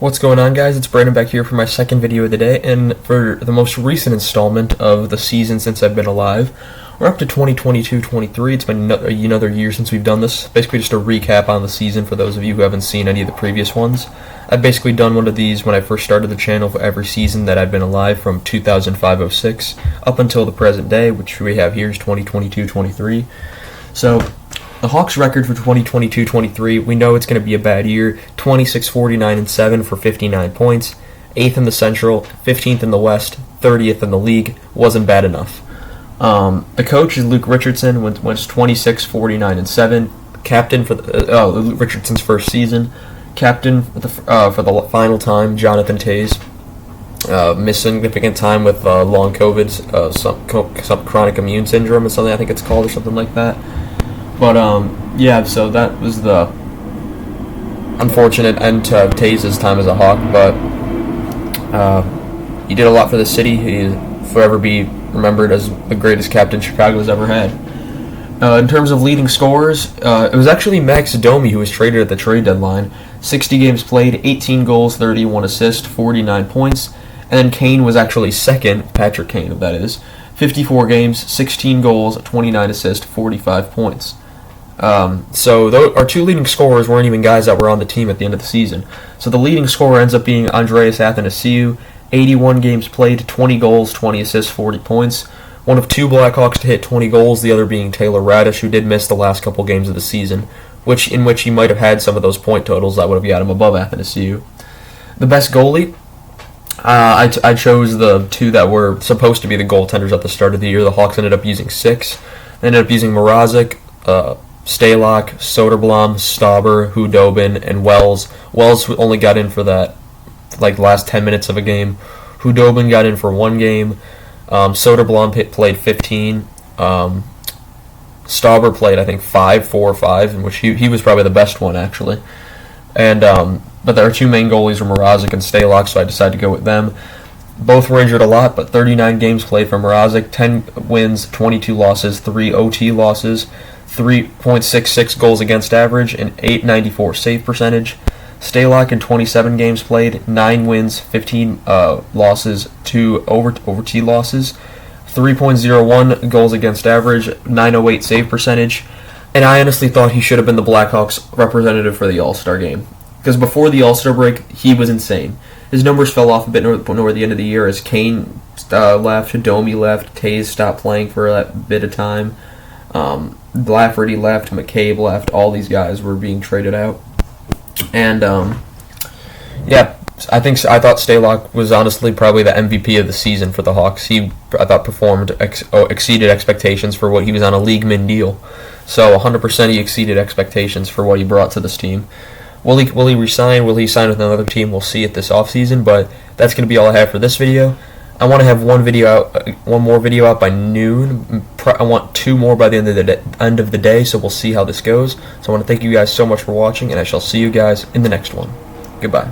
What's going on, guys? It's Brandon back here for my second video of the day, and for the most recent installment of the season since I've been alive. We're up to 2022-23. It's been another year since we've done this. Basically just a recap on the season for those of you who haven't seen any of the previous ones. I've basically done one of these when I first started the channel for every season that I've been alive from 2005-06 up until the present day, which we have here is 2022-23. So the Hawks' record for 2022-23, we know it's going to be a bad year. 26-49-7 for 59 points. 8th in the Central, 15th in the West, 30th in the league. Wasn't bad enough. The coach is Luke Richardson, went 26-49-7. Captain for Luke Richardson's first season. Captain for the final time, Jonathan Toews. Missed significant time with long COVID, some chronic immune syndrome or something, I think it's called, or something like that. But, yeah, so that was the unfortunate end to Toews' time as a Hawk, but he did a lot for the city. He'll forever be remembered as the greatest captain Chicago's ever had. In terms of leading scorers, it was actually Max Domi who was traded at the trade deadline. 60 games played, 18 goals, 31 assists, 49 points. And then Kane was actually second, Patrick Kane, that is. 54 games, 16 goals, 29 assists, 45 points. So our two leading scorers weren't even guys that were on the team at the end of the season. So the leading scorer ends up being Andreas Athanasiou, 81 games played, 20 goals, 20 assists, 40 points. One of two Blackhawks to hit 20 goals, the other being Taylor Radish, who did miss the last couple games of the season, in which he might have had some of those point totals that would have got him above Athanasiou. The best goalie, I chose the two that were supposed to be the goaltenders at the start of the year. The Hawks ended up using 6. They ended up using Mrazek, Stalock, Soderblom, Stauber, Hudobin, and Wells. Wells only got in for that last 10 minutes of a game. Hudobin got in for 1 game. Soderblom played 15. Stauber played, I think, 4 or 5, in which he was probably the best one, actually. And but our two main goalies were Mrazek and Stalock, so I decided to go with them. Both were injured a lot, but 39 games played for Mrazek, 10 wins, 22 losses, 3 OT losses, 3.66 goals against average, and .894 save percentage. Stalock in 27 games played, 9 wins, 15 losses, 2 OT losses, 3.01 goals against average, .908 save percentage, and I honestly thought he should have been the Blackhawks representative for the All-Star game. Because before the All-Star break, he was insane. His numbers fell off a bit toward the end of the year as Kane left, Domi left, Toews stopped playing for a bit of time, Lafferty left, McCabe left, all these guys were being traded out. And, yeah, I thought Stalock was honestly probably the MVP of the season for the Hawks. He, I thought, exceeded expectations for what he was on a league min deal. So 100% he exceeded expectations for what he brought to this team. Will he resign? Will he sign with another team? We'll see it this offseason, but that's going to be all I have for this video. I want to have one more video out by noon. I want 2 more by the end of the day, so we'll see how this goes. So I want to thank you guys so much for watching, and I shall see you guys in the next one. Goodbye.